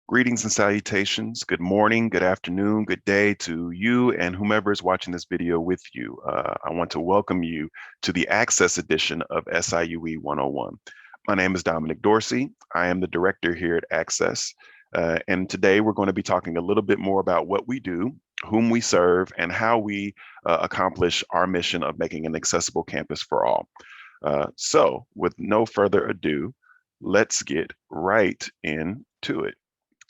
Greetings and salutations. Good morning, good afternoon, good day to you and whomever is watching this video with you. I want to welcome you to the Access edition of SIUE 101. My name is Dominic Dorsey. I am the director here at Access. And today we're going to be talking a little bit more about what we do, whom we serve, and how we accomplish our mission of making an accessible campus for all. So with no further ado, let's get right into it.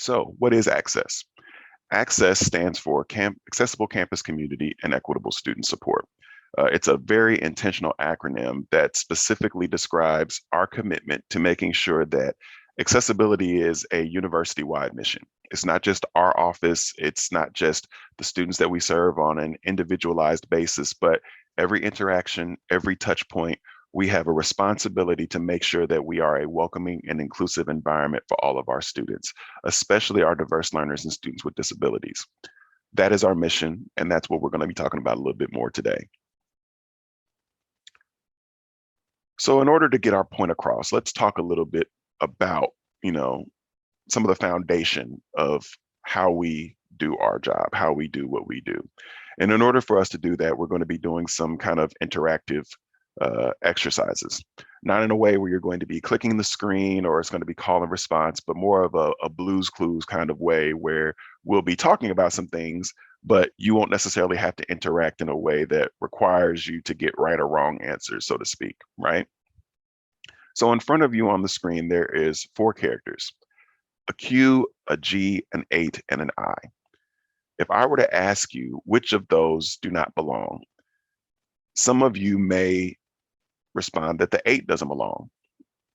So what is Access? Access stands for Accessible Campus Community and Equitable Student Support. It's a very intentional acronym that specifically describes our commitment to making sure that accessibility is a university-wide mission. It's not just our office, it's not just the students that we serve on an individualized basis, but every interaction, every touch point, we have a responsibility to make sure that we are a welcoming and inclusive environment for all of our students, especially our diverse learners and students with disabilities. That is our mission, and that's what we're going to be talking about a little bit more today. So in order to get our point across, let's talk a little bit about, some of the foundation of how we do our job, how we do what we do. And in order for us to do that, we're going to be doing some kind of interactive exercises, not in a way where you're going to be clicking the screen or it's going to be call and response, but more of a Blues Clues kind of way where we'll be talking about some things, but you won't necessarily have to interact in a way that requires you to get right or wrong answers, so to speak, right? So in front of you on the screen, there is 4 characters, a Q, a G, an 8, and an I. If I were to ask you which of those do not belong, some of you may respond that the 8 doesn't belong,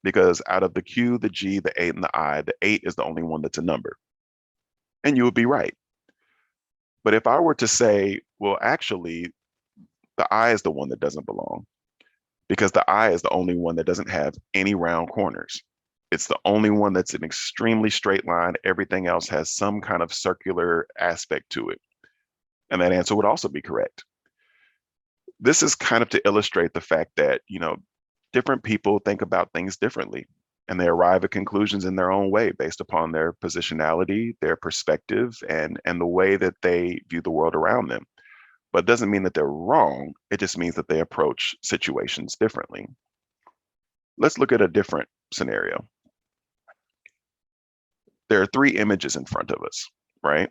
because out of the Q, the G, the 8, and the I, the 8 is the only one that's a number. And you would be right. But if I were to say, well, actually, the I is the one that doesn't belong, because the I is the only one that doesn't have any round corners. It's the only one that's an extremely straight line. Everything else has some kind of circular aspect to it. And that answer would also be correct. This is kind of to illustrate the fact that, different people think about things differently, and they arrive at conclusions in their own way based upon their positionality, their perspective, and the way that they view the world around them. But it doesn't mean that they're wrong. It just means that they approach situations differently. Let's look at a different scenario. There are 3 images in front of us, right?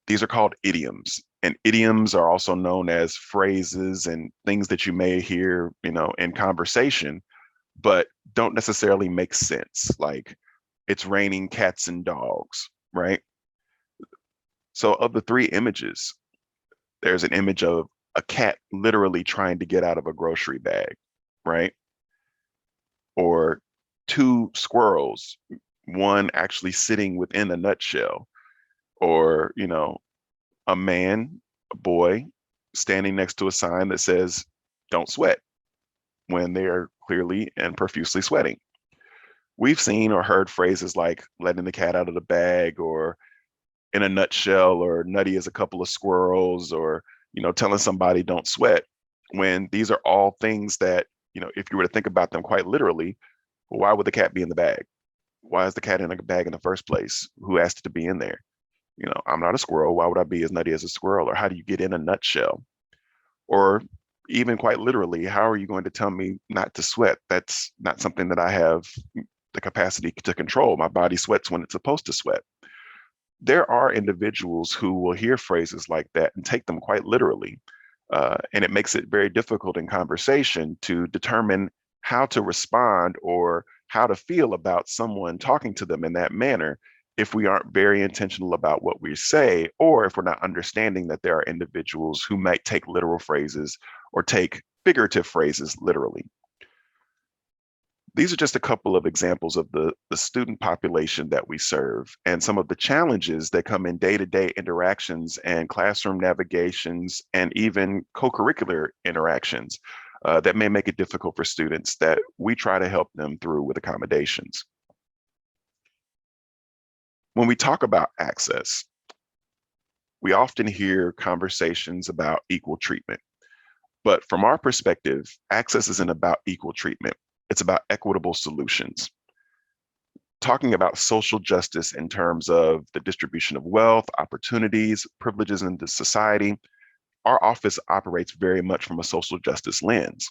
These are called idioms. And idioms are also known as phrases and things that you may hear, in conversation, but don't necessarily make sense. Like, it's raining cats and dogs, right? So of the 3 images, there's an image of a cat literally trying to get out of a grocery bag, right? Or 2 squirrels, one actually sitting within a nutshell, or, a man, a boy, standing next to a sign that says, "Don't sweat," when they are clearly and profusely sweating. We've seen or heard phrases like letting the cat out of the bag, or in a nutshell, or nutty as a couple of squirrels, or, telling somebody don't sweat, when these are all things that, if you were to think about them quite literally, well, why would the cat be in the bag? Why is the cat in a bag in the first place? Who asked it to be in there? I'm not a squirrel. Why would I be as nutty as a squirrel? Or how do you get in a nutshell? Or even quite literally, how are you going to tell me not to sweat? That's not something that I have the capacity to control. My body sweats when it's supposed to sweat. There are individuals who will hear phrases like that and take them quite literally. And it makes it very difficult in conversation to determine how to respond or how to feel about someone talking to them in that manner, if we aren't very intentional about what we say, or if we're not understanding that there are individuals who might take literal phrases or take figurative phrases literally. These are just a couple of examples of the student population that we serve, and some of the challenges that come in day-to-day interactions and classroom navigations and even co-curricular interactions that may make it difficult for students that we try to help them through with accommodations. When we talk about access, we often hear conversations about equal treatment. But from our perspective, access isn't about equal treatment. It's about equitable solutions. Talking about social justice in terms of the distribution of wealth, opportunities, privileges in the society, our office operates very much from a social justice lens.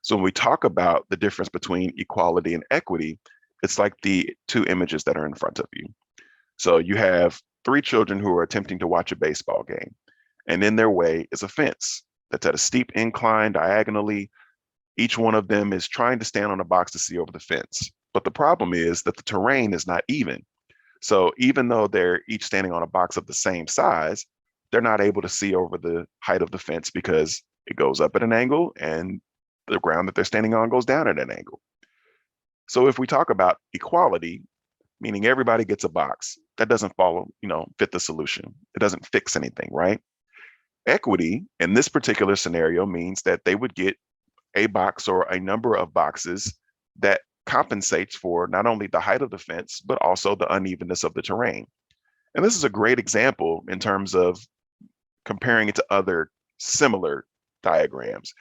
So when we talk about the difference between equality and equity, it's like the two images that are in front of you. So you have three children who are attempting to watch a baseball game, and in their way is a fence that's at a steep incline diagonally. Each one of them is trying to stand on a box to see over the fence. But the problem is that the terrain is not even. So even though they're each standing on a box of the same size, they're not able to see over the height of the fence because it goes up at an angle and the ground that they're standing on goes down at an angle. So if we talk about equality, meaning everybody gets a box, that doesn't fit the solution. It doesn't fix anything, right? Equity in this particular scenario means that they would get a box or a number of boxes that compensates for not only the height of the fence, but also the unevenness of the terrain. And this is a great example in terms of comparing it to other similar diagrams,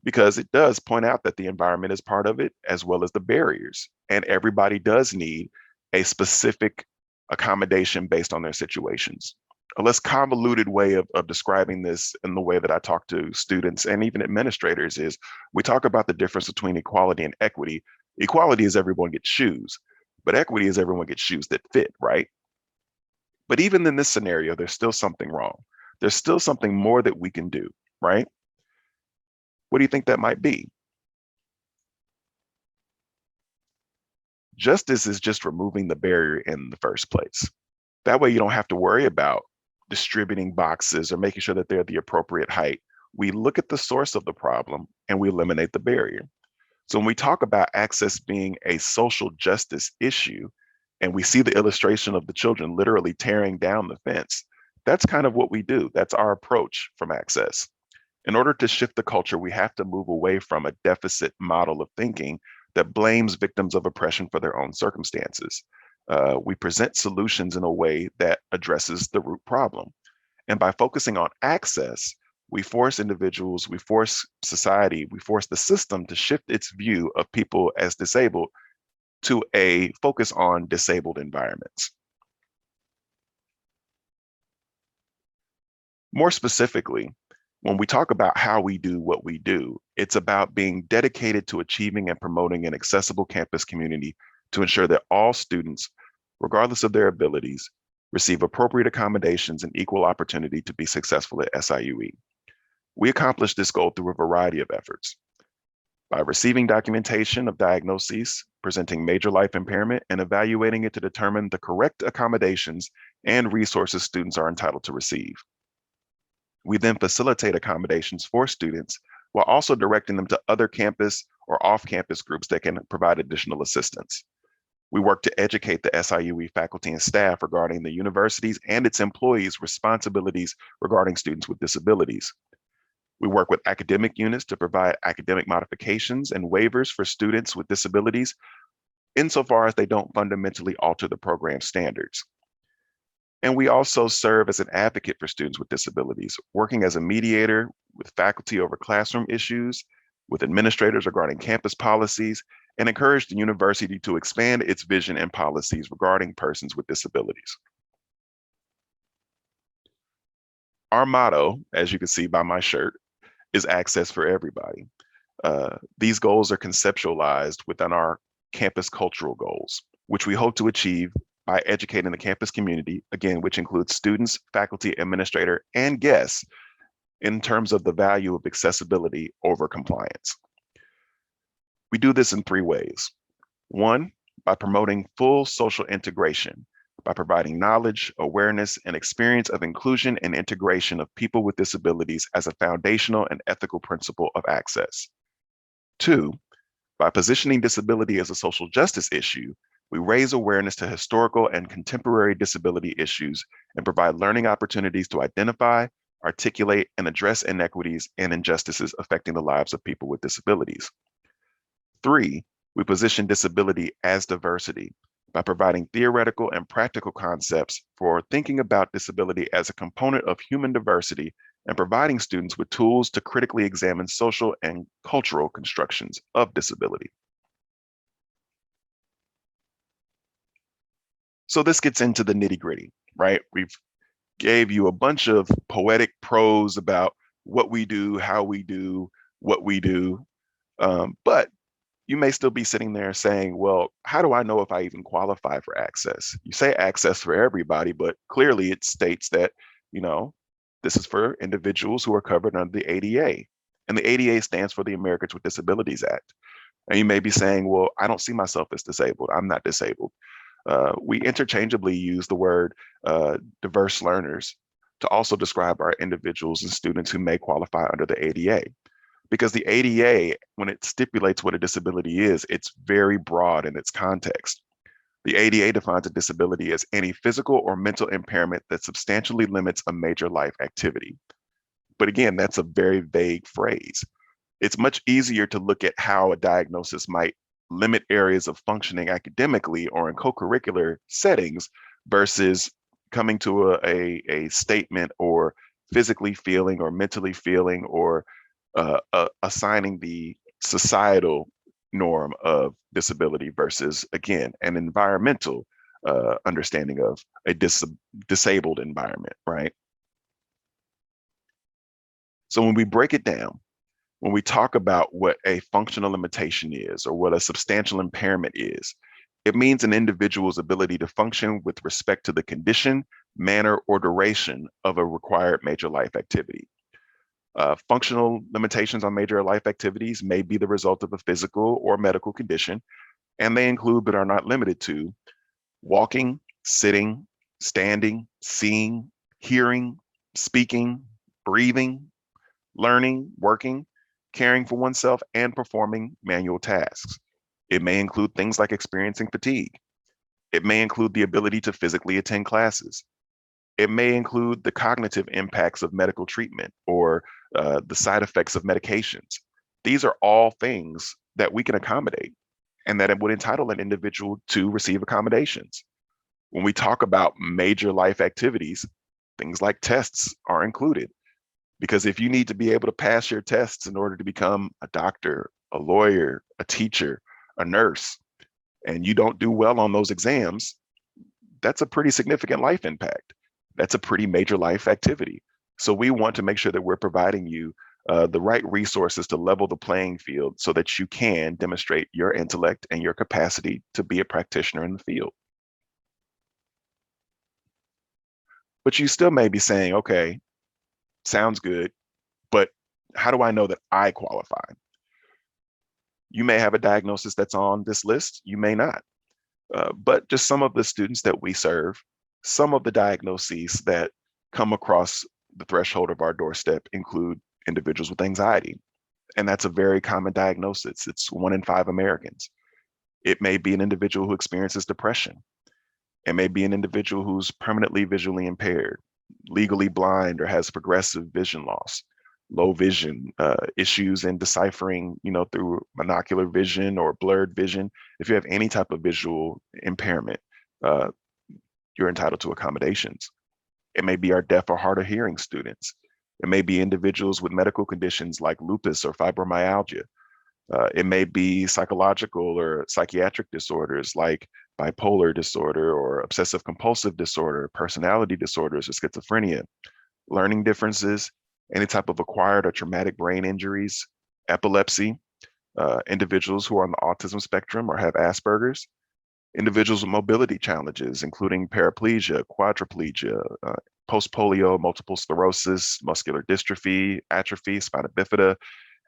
because it does point out that the environment is part of it as well as the barriers. And everybody does need a specific accommodation based on their situations. A less convoluted way of describing this in the way that I talk to students and even administrators is we talk about the difference between equality and equity. Equality is everyone gets shoes, but equity is everyone gets shoes that fit, right? But even in this scenario, there's still something wrong. There's still something more that we can do, right? What do you think that might be? Justice is just removing the barrier in the first place. That way you don't have to worry about distributing boxes or making sure that they're the appropriate height. We look at the source of the problem and we eliminate the barrier. So when we talk about access being a social justice issue, and we see the illustration of the children literally tearing down the fence, that's kind of what we do. That's our approach from access. In order to shift the culture, we have to move away from a deficit model of thinking that blames victims of oppression for their own circumstances. We present solutions in a way that addresses the root problem. And by focusing on access, we force individuals, we force society, we force the system to shift its view of people as disabled to a focus on disabled environments. More specifically, when we talk about how we do what we do, it's about being dedicated to achieving and promoting an accessible campus community to ensure that all students, regardless of their abilities, receive appropriate accommodations and equal opportunity to be successful at SIUE. We accomplish this goal through a variety of efforts. By receiving documentation of diagnoses, presenting major life impairment, and evaluating it to determine the correct accommodations and resources students are entitled to receive. We then facilitate accommodations for students while also directing them to other campus or off-campus groups that can provide additional assistance. We work to educate the SIUE faculty and staff regarding the university's and its employees' responsibilities regarding students with disabilities. We work with academic units to provide academic modifications and waivers for students with disabilities insofar as they don't fundamentally alter the program standards. And we also serve as an advocate for students with disabilities, working as a mediator with faculty over classroom issues, with administrators regarding campus policies, and encourage the university to expand its vision and policies regarding persons with disabilities. Our motto, as you can see by my shirt, is access for everybody. These goals are conceptualized within our campus cultural goals, which we hope to achieve by educating the campus community, again, which includes students, faculty, administrator, and guests in terms of the value of accessibility over compliance. We do this in three ways. One, by promoting full social integration, by providing knowledge, awareness, and experience of inclusion and integration of people with disabilities as a foundational and ethical principle of access. Two, by positioning disability as a social justice issue, we raise awareness to historical and contemporary disability issues and provide learning opportunities to identify, articulate, and address inequities and injustices affecting the lives of people with disabilities. Three, we position disability as diversity by providing theoretical and practical concepts for thinking about disability as a component of human diversity and providing students with tools to critically examine social and cultural constructions of disability. So this gets into the nitty-gritty, right? We've gave you a bunch of poetic prose about what we do, how we do, what we do. But you may still be sitting there saying, well, how do I know if I even qualify for access? You say access for everybody, but clearly it states that, you know, this is for individuals who are covered under the ADA. And the ADA stands for the Americans with Disabilities Act. And you may be saying, well, I don't see myself as disabled. I'm not disabled. We interchangeably use the word diverse learners to also describe our individuals and students who may qualify under the ADA. Because the ADA, when it stipulates what a disability is, it's very broad in its context. The ADA defines a disability as any physical or mental impairment that substantially limits a major life activity. But again, that's a very vague phrase. It's much easier to look at how a diagnosis might limit areas of functioning academically or in co-curricular settings versus coming to a statement or physically feeling or mentally feeling or assigning the societal norm of disability versus, again, an environmental understanding of a disabled environment, right? So when we break it down, when we talk about what a functional limitation is or what a substantial impairment is, it means an individual's ability to function with respect to the condition, manner, or duration of a required major life activity. Functional limitations on major life activities may be the result of a physical or medical condition, and they include but are not limited to walking, sitting, standing, seeing, hearing, speaking, breathing, learning, working, caring for oneself, and performing manual tasks. It may include things like experiencing fatigue. It may include the ability to physically attend classes. It may include the cognitive impacts of medical treatment or the side effects of medications. These are all things that we can accommodate and that it would entitle an individual to receive accommodations. When we talk about major life activities, things like tests are included. Because if you need to be able to pass your tests in order to become a doctor, a lawyer, a teacher, a nurse, and you don't do well on those exams, that's a pretty significant life impact. That's a pretty major life activity. So we want to make sure that we're providing you the right resources to level the playing field so that you can demonstrate your intellect and your capacity to be a practitioner in the field. But you still may be saying, okay, sounds good, but how do I know that I qualify? You may have a diagnosis that's on this list, you may not. But just some of the students that we serve, some of the diagnoses that come across the threshold of our doorstep include individuals with anxiety. And that's a very common diagnosis. It's 1 in 5 Americans. It may be an individual who experiences depression. It may be an individual who's permanently visually impaired, legally blind, or has progressive vision loss, low vision, issues in deciphering, through monocular vision or blurred vision. If you have any type of visual impairment, you're entitled to accommodations. It may be our deaf or hard of hearing students. It may be individuals with medical conditions like lupus or fibromyalgia. It may be psychological or psychiatric disorders like bipolar disorder or obsessive compulsive disorder, personality disorders or schizophrenia, learning differences, any type of acquired or traumatic brain injuries, epilepsy, individuals who are on the autism spectrum or have Asperger's, individuals with mobility challenges, including paraplegia, quadriplegia, post-polio, multiple sclerosis, muscular dystrophy, atrophy, spina bifida,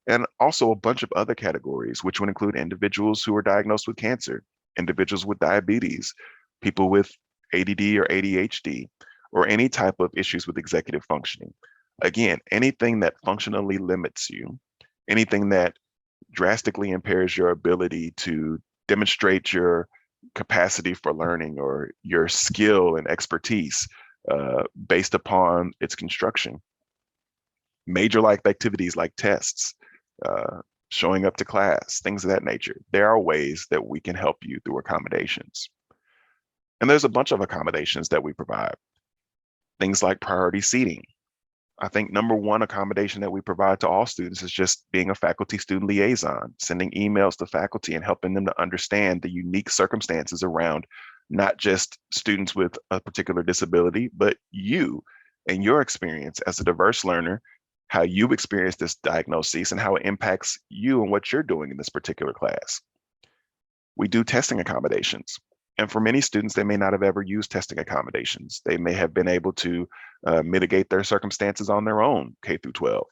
and also a bunch of other categories, which would include individuals who are diagnosed with cancer, individuals with diabetes, people with ADD or ADHD, or any type of issues with executive functioning. Again, anything that functionally limits you, anything that drastically impairs your ability to demonstrate your capacity for learning or your skill and expertise based upon its construction. Major life activities like tests, showing up to class, things of that nature. There are ways that we can help you through accommodations. And there's a bunch of accommodations that we provide. Things like priority seating, I think number one accommodation that we provide to all students is just being a faculty-student liaison, sending emails to faculty and helping them to understand the unique circumstances around not just students with a particular disability, but you and your experience as a diverse learner, how you experience this diagnosis and how it impacts you and what you're doing in this particular class. We do testing accommodations. And for many students, they may not have ever used testing accommodations. They may have been able to mitigate their circumstances on their own, K through 12.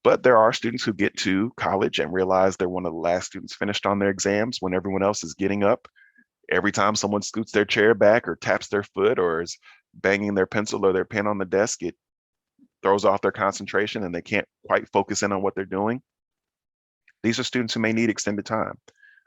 But there are students who get to college and realize they're one of the last students finished on their exams when everyone else is getting up. Every time someone scoots their chair back or taps their foot or is banging their pencil or their pen on the desk, it throws off their concentration and they can't quite focus in on what they're doing. These are students who may need extended time.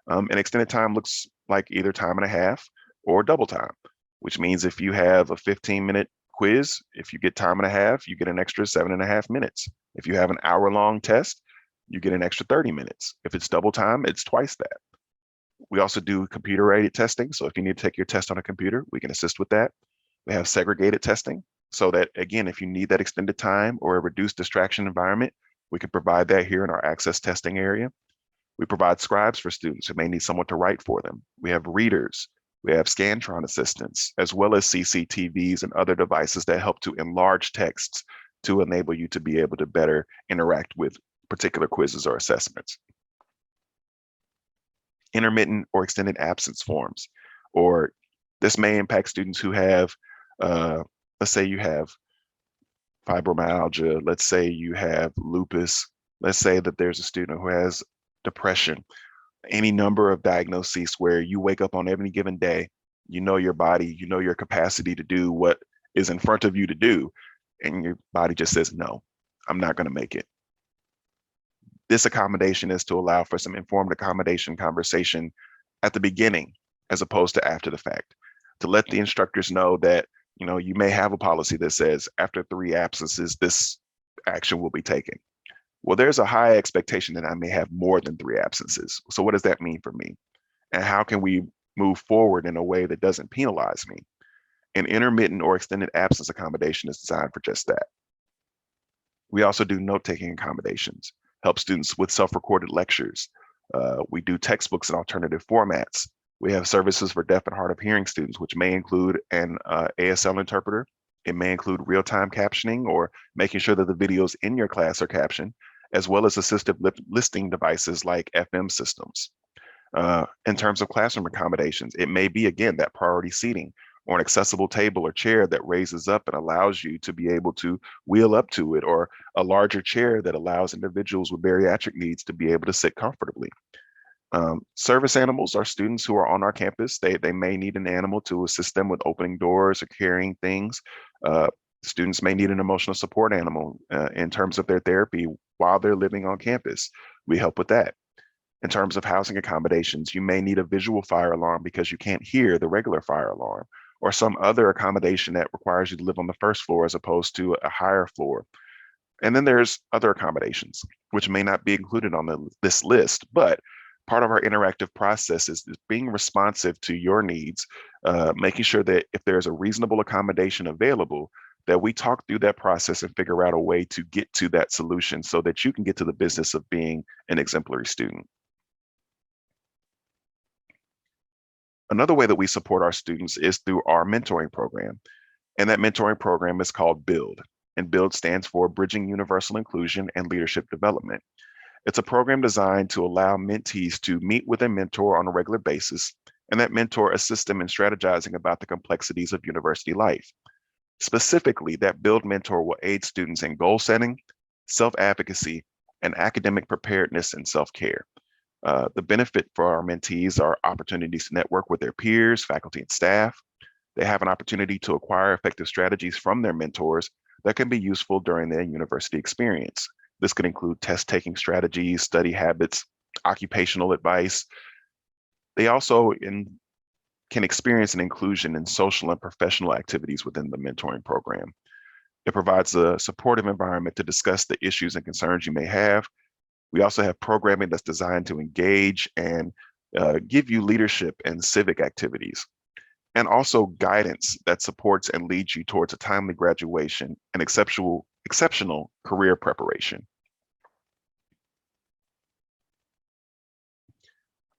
And extended time looks like either time and a half or double time, which means if you have a 15-minute quiz, if you get time and a half, you get an extra 7.5 minutes. If you have an hour-long test, you get an extra 30 minutes. If it's double time, it's twice that. We also do computer-aided testing. So if you need to take your test on a computer, we can assist with that. We have segregated testing so that, again, if you need that extended time or a reduced distraction environment, we can provide that here in our access testing area. We provide scribes for students who may need someone to write for them. We have readers. We have Scantron assistants, as well as CCTVs and other devices that help to enlarge texts to enable you to be able to better interact with particular quizzes or assessments. Intermittent or extended absence forms, or this may impact students who have, let's say you have fibromyalgia, let's say you have lupus, let's say that there's a student who has depression, any number of diagnoses where you wake up on any given day, you know your body, you know your capacity to do what is in front of you to do, and your body just says, no, I'm not going to make it. This accommodation is to allow for some informed accommodation conversation at the beginning, as opposed to after the fact, to let the instructors know that, you know, you may have a policy that says after 3 absences, this action will be taken. Well, there's a high expectation that I may have more than 3 absences. So what does that mean for me? And how can we move forward in a way that doesn't penalize me? An intermittent or extended absence accommodation is designed for just that. We also do note-taking accommodations, help students with self-recorded lectures. We do textbooks in alternative formats. We have services for deaf and hard of hearing students, which may include an ASL interpreter. It may include real-time captioning or making sure that the videos in your class are captioned, as well as assistive listening devices like FM systems. In terms of classroom accommodations, it may be, again, that priority seating or an accessible table or chair that raises up and allows you to be able to wheel up to it, or a larger chair that allows individuals with bariatric needs to be able to sit comfortably. Service animals are students who are on our campus. They may need an animal to assist them with opening doors or carrying things. Students may need an emotional support animal in terms of their therapy while they're living on campus. We help with that. In terms of housing accommodations, you may need a visual fire alarm because you can't hear the regular fire alarm, or some other accommodation that requires you to live on the first floor as opposed to a higher floor. And then there's other accommodations, which may not be included on this list, but part of our interactive process is being responsive to your needs, making sure that if there's a reasonable accommodation available, that we talk through that process and figure out a way to get to that solution so that you can get to the business of being an exemplary student. Another way that we support our students is through our mentoring program. And that mentoring program is called BUILD. And BUILD stands for Bridging Universal Inclusion and Leadership Development. It's a program designed to allow mentees to meet with a mentor on a regular basis, and that mentor assists them in strategizing about the complexities of university life. Specifically, that BUILD mentor will aid students in goal setting, self-advocacy, and academic preparedness and self-care. The benefit for our mentees are opportunities to network with their peers, faculty, and staff. They have an opportunity to acquire effective strategies from their mentors that can be useful during their university experience. This could include test-taking strategies, study habits, occupational advice. They also can experience an inclusion in social and professional activities within the mentoring program. It provides a supportive environment to discuss the issues and concerns you may have. We also have programming that's designed to engage and give you leadership and civic activities, and also guidance that supports and leads you towards a timely graduation and exceptional exceptional career preparation.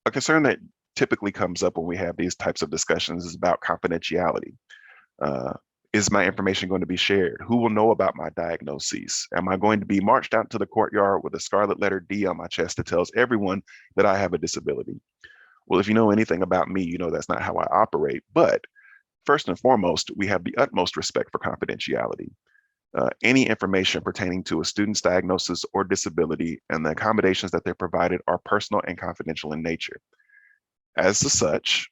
A concern that typically comes up when we have these types of discussions is about confidentiality. Uh, is my information going to be shared? Who will know about my diagnoses? Am I going to be marched out to the courtyard with a scarlet letter D on my chest that tells everyone that I have a disability? Well, if you know anything about me, you know that's not how I operate. But first and foremost, we have the utmost respect for confidentiality. Any information pertaining to a student's diagnosis or disability and the accommodations that they're provided are personal and confidential in nature. As such,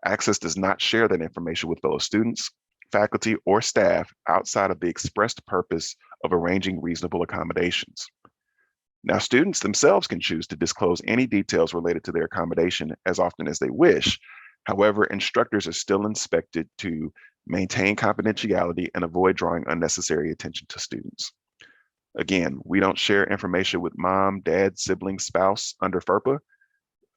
Access does not share that information with fellow students, faculty, or staff outside of the expressed purpose of arranging reasonable accommodations. Now, students themselves can choose to disclose any details related to their accommodation as often as they wish. However, instructors are still expected to maintain confidentiality and avoid drawing unnecessary attention to students. Again, we don't share information with mom, dad, sibling, spouse under FERPA.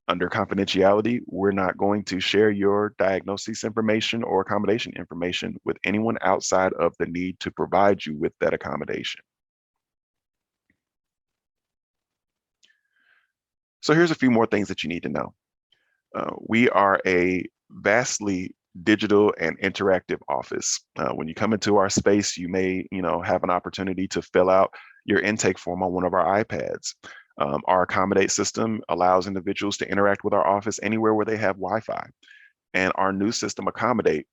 Under confidentiality, we're not going to share your diagnosis information or accommodation information with anyone outside of the need to provide you with that accommodation. So here's a few more things that you need to know. We are a vastly digital and interactive office. When you come into our space, you may, have an opportunity to fill out your intake form on one of our iPads. Our Accommodate system allows individuals to interact with our office anywhere where they have Wi-Fi. And our new system, Accommodate,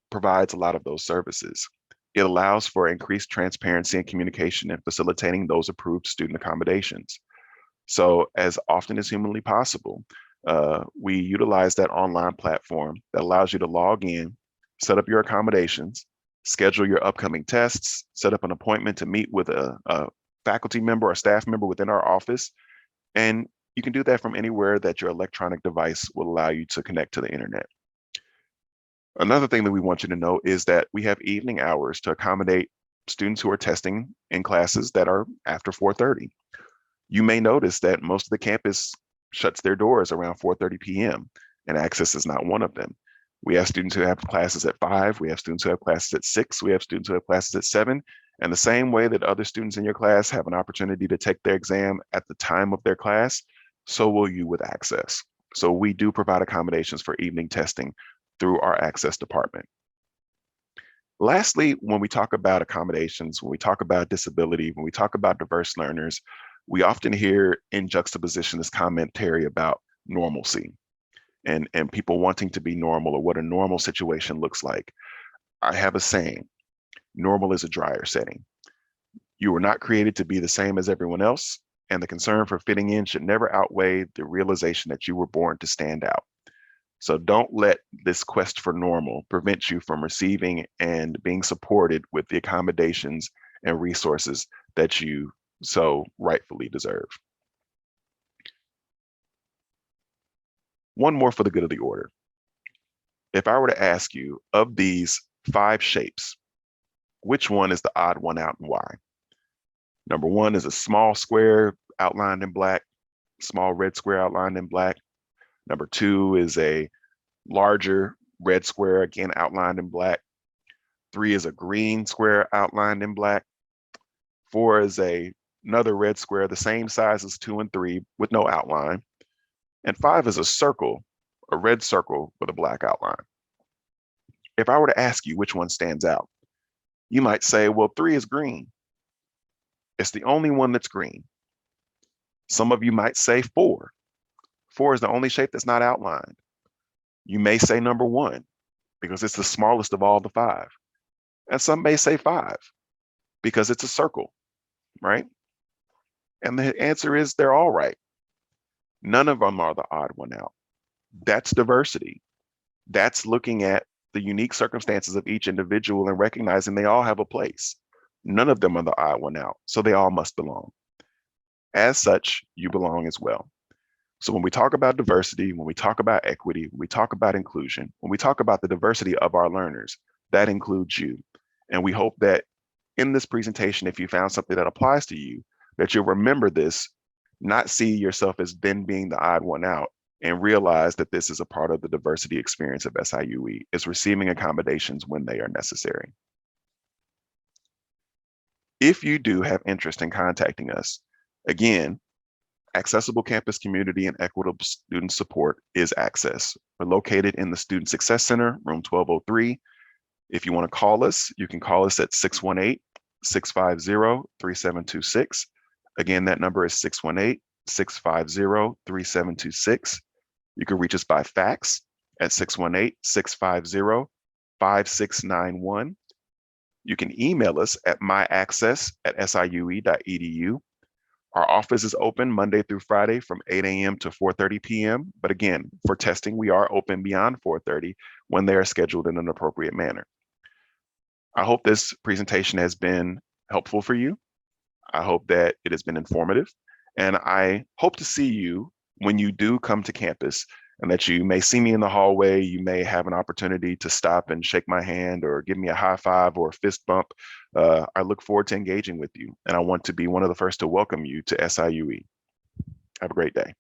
provides a lot of those services. It allows for increased transparency and communication in facilitating those approved student accommodations. So as often as humanly possible, we utilize that online platform that allows you to log in, set up your accommodations, schedule your upcoming tests, set up an appointment to meet with a faculty member or staff member within our office. And you can do that from anywhere that your electronic device will allow you to connect to the internet. Another thing that we want you to know is that we have evening hours to accommodate students who are testing in classes that are after 4:30. You may notice that most of the campus shuts their doors around 4:30 p.m. and Access is not one of them. We have students who have classes at 5, we have students who have classes at 6, we have students who have classes at 7, and the same way that other students in your class have an opportunity to take their exam at the time of their class, so will you with Access. So we do provide accommodations for evening testing through our Access department. Lastly, when we talk about accommodations, when we talk about disability, when we talk about diverse learners, we often hear in juxtaposition this commentary about normalcy and people wanting to be normal or what a normal situation looks like. I have a saying, normal is a dryer setting. You were not created to be the same as everyone else, and the concern for fitting in should never outweigh the realization that you were born to stand out. So don't let this quest for normal prevent you from receiving and being supported with the accommodations and resources that you so rightfully deserve. One more for the good of the order. If I were to ask you, of these 5 shapes, which one is the odd one out and why? Number 1 is a small square outlined in black, small red square outlined in black. Number 2 is a larger red square, again outlined in black. 3 is a green square outlined in black. 4 is another red square, the same size as 2 and 3 with no outline. And 5 is a circle, a red circle with a black outline. If I were to ask you which one stands out, you might say, well, 3 is green. It's the only one that's green. Some of you might say 4. 4 is the only shape that's not outlined. You may say number 1 because it's the smallest of all the 5. And some may say 5 because it's a circle, right? And the answer is they're all right. None of them are the odd one out. That's diversity. That's looking at the unique circumstances of each individual and recognizing they all have a place. None of them are the odd one out, so they all must belong. As such, you belong as well. So when we talk about diversity, when we talk about equity, when we talk about inclusion, when we talk about the diversity of our learners, that includes you. And we hope that in this presentation, if you found something that applies to you, that you'll remember this, not see yourself as then being the odd one out, and realize that this is a part of the diversity experience of SIUE, is receiving accommodations when they are necessary. If you do have interest in contacting us, again, Accessible Campus Community and Equitable Student Support is Access. We're located in the Student Success Center, room 1203. If you want to call us, you can call us at 618-650-3726. Again, that number is 618-650-3726. You can reach us by fax at 618-650-5691. You can email us at myaccess@siue.edu. Our office is open Monday through Friday from 8 a.m. to 4:30 p.m. But again, for testing, we are open beyond 4:30 when they are scheduled in an appropriate manner. I hope this presentation has been helpful for you. I hope that it has been informative. And I hope to see you when you do come to campus, and that you may see me in the hallway. You may have an opportunity to stop and shake my hand or give me a high five or a fist bump. I look forward to engaging with you, and I want to be one of the first to welcome you to SIUE. Have a great day.